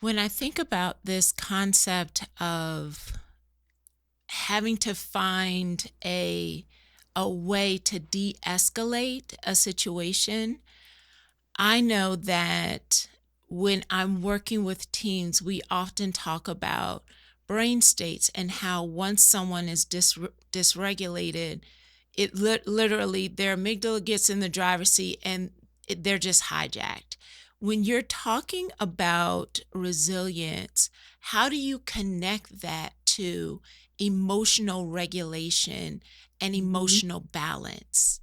When I think about this concept of having to find a way to de-escalate a situation, I know that when I'm working with teens, we often talk about brain states and how once someone is dysregulated, literally their amygdala gets in the driver's seat and they're just hijacked. When you're talking about resilience, how do you connect that to emotional regulation and Mhm. emotional balance?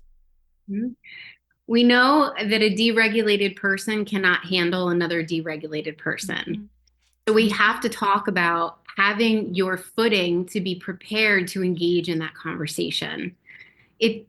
Mhm. We know that a deregulated person cannot handle another deregulated person. Mhm. So we have to talk about having your footing to be prepared to engage in that conversation.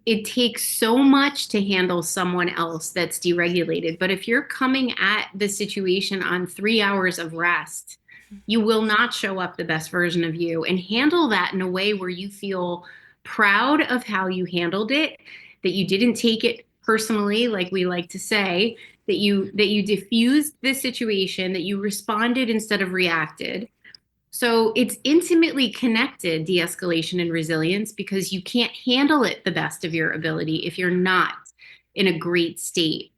It takes so much to handle someone else that's deregulated, but if you're coming at the situation on 3 hours of rest, you will not show up the best version of you and handle that in a way where you feel proud of how you handled it, that you didn't take it personally, like we like to say, that you diffused the situation, that you responded instead of reacted. So it's intimately connected, de-escalation and resilience, because you can't handle it the best of your ability if you're not in a great state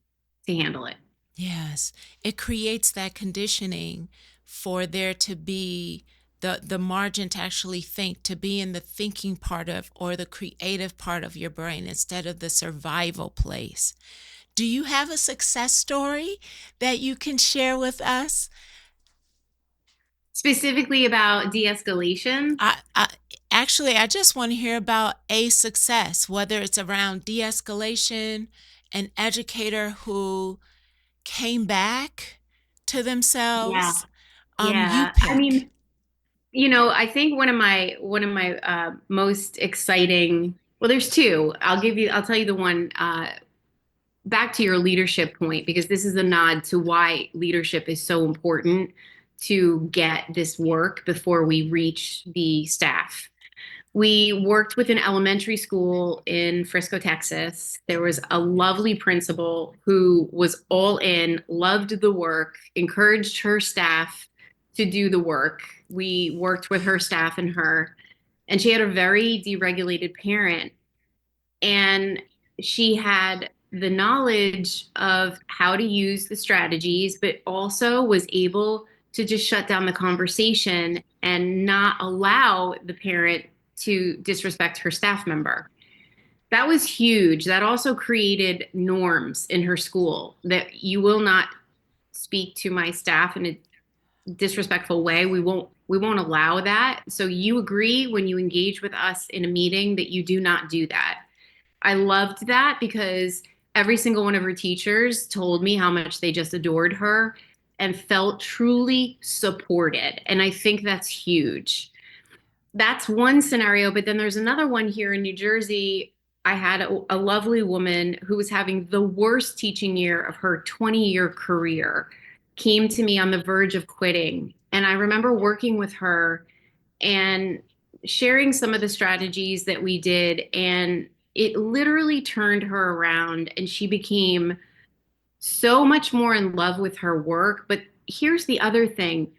to handle it. Yes, it creates that conditioning for there to be the margin to actually think, to be in the thinking part of or the creative part of your brain instead of the survival place. Do you have a success story that you can share with us? Specifically about de-escalation. I just want to hear about a success, whether it's around de-escalation, an educator who came back to Yeah. themselves. You Yeah. I pick. mean, I think one of my most exciting, well, there's two. I'll tell you the one, back to your leadership point, because this is a nod to why leadership is so important to get this work before we reach the staff. We worked with an elementary school in Frisco, Texas. There was a lovely principal who was all in, loved the work, encouraged her staff to do the work. We worked with her staff and she had a very deregulated parent. And she had the knowledge of how to use the strategies, but also was able to just shut down the conversation and not allow the parent to disrespect her staff member. That was huge. That also created norms in her school that you will not speak to my staff in a disrespectful way. We won't allow that. So you agree when you engage with us in a meeting that you do not do that. I loved that because every single one of her teachers told me how much they just adored her and felt truly supported. And I think that's huge. That's one scenario. But then there's another one here in New Jersey. I had a lovely woman who was having the worst teaching year of her 20-year career, came to me on the verge of quitting. And I remember working with her and sharing some of the strategies that we did. And it literally turned her around and she became so much more in love with her work. But here's the other thing,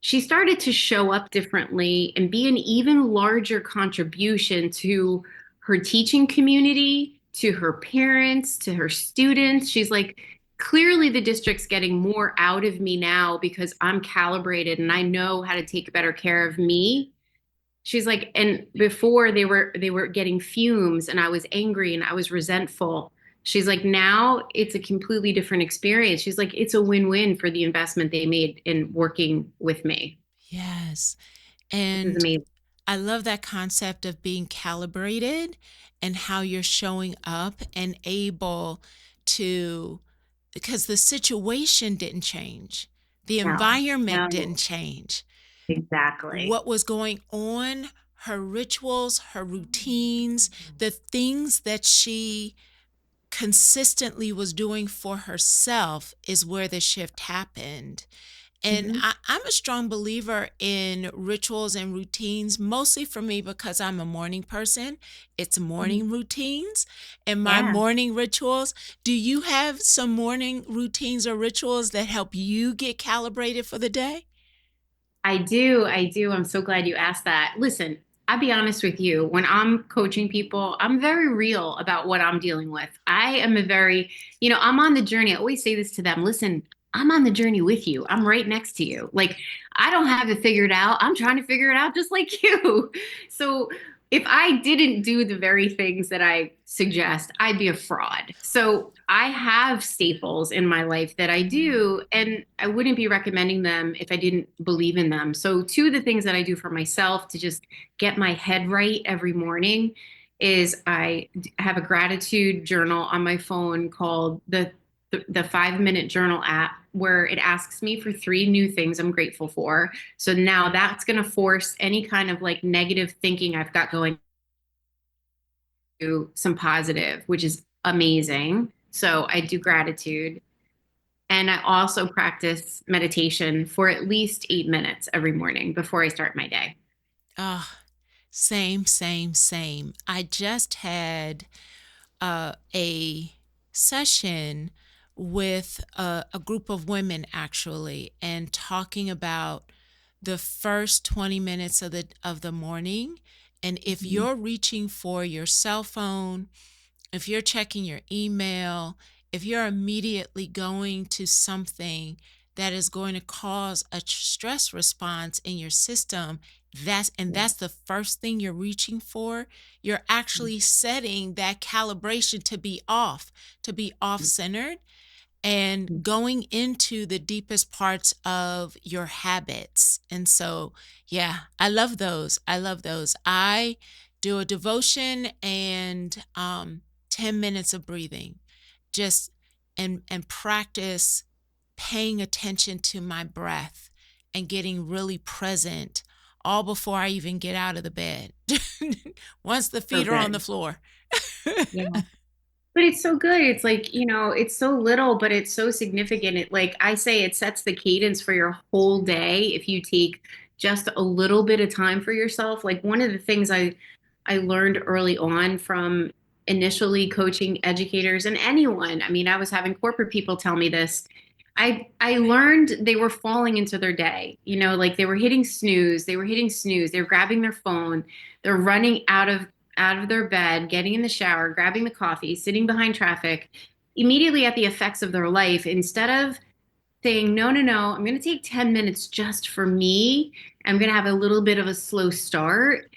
she started to show up differently and be an even larger contribution to her teaching community, to her parents, to her students. She's like, clearly the district's getting more out of me now because I'm calibrated and I know how to take better care of me. She's like, and before they were getting fumes and I was angry and I was resentful. She's like, now it's a completely different experience. She's like, it's a win-win for the investment they made in working with me, Yes. which is And amazing. I love that concept of being calibrated and how you're showing up and able to, because the situation didn't change, the No, environment didn't no, change. exactly. What was going on, her rituals, her routines, the things that she consistently was doing for herself is where the shift happened. And Hmm. I'm a strong believer in rituals and routines, mostly for me because I'm a morning person. It's morning routines and my Yeah. morning rituals. Do you have some morning routines or rituals that help you get calibrated for the day? I do. I do. I'm so glad you asked that. Listen, I'll be honest with you. When I'm coaching people, I'm very real about what I'm dealing with. I am a very, I'm on the journey. I always say this to them. Listen, I'm on the journey with you. I'm right next to you. Like, I don't have it figured out. I'm trying to figure it out just like you. So, if I didn't do the very things that I suggest, I'd be a fraud. So I have staples in my life that I do, and I wouldn't be recommending them if I didn't believe in them. So, two of the things that I do for myself to just get my head right every morning is I have a gratitude journal on my phone called the 5 minute journal app, where it asks me for three new things I'm grateful for. So now that's going to force any kind of like negative thinking I've got going to some positive, which is amazing. So I do gratitude. And I also practice meditation for at least 8 minutes every morning before I start my day. Oh, same, same, same. I just had a session with a group of women actually, and talking about the first 20 minutes of the morning. And if Mhm. you're reaching for your cell phone, if you're checking your email, if you're immediately going to something that is going to cause a stress response in your system, Yeah. that's the first thing you're reaching for, you're actually setting that calibration to be off centered, and going into the deepest parts of your habits. And so, yeah, I love those. I love those. I do a devotion and 10 minutes of breathing, just and practice paying attention to my breath and getting really present all before I even get out of the bed. Once the So feet are on the good. floor. Yeah. But it's so good. It's like, it's so little, but it's so significant. It, like I say, it sets the cadence for your whole day if you take just a little bit of time for yourself. Like one of the things I learned early on from initially coaching educators and anyone. I mean, I was having corporate people tell me this. I learned they were falling into their day. Like they were hitting snooze, they were grabbing their phone, they're running out of their bed, getting in the shower, grabbing the coffee, sitting behind traffic, immediately at the effects of their life, instead of saying, no, no, no, I'm going to take 10 minutes just for me. I'm going to have a little bit of a slow start.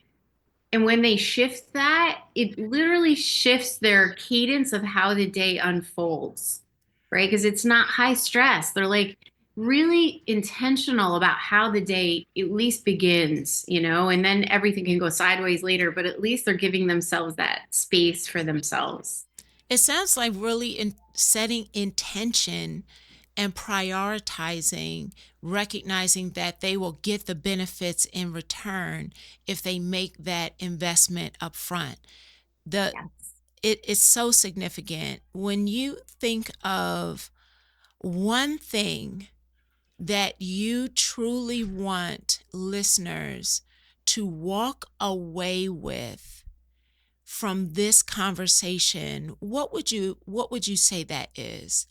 And when they shift that, it literally shifts their cadence of how the day unfolds, right? Because it's not high stress. They're like really intentional about how the day at least begins, and then everything can go sideways later, but at least they're giving themselves that space for themselves. It sounds like really setting intention and prioritizing, recognizing that they will get the benefits in return if they make that investment up front. The Yes. it is so significant when you think of one thing that you truly want listeners to walk away with from this conversation. What would you say that is?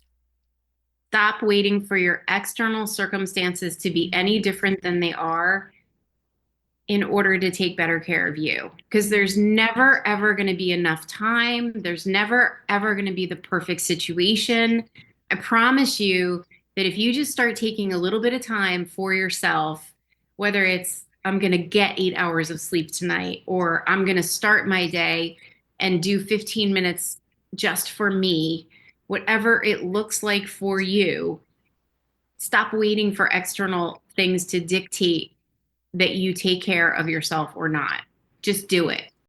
Stop waiting for your external circumstances to be any different than they are in order to take better care of you. Because there's never, ever going to be enough time. There's never, ever going to be the perfect situation. I promise you that if you just start taking a little bit of time for yourself, whether it's I'm going to get 8 hours of sleep tonight, or I'm going to start my day and do 15 minutes just for me, whatever it looks like for you, stop waiting for external things to dictate that you take care of yourself or not. Just do it.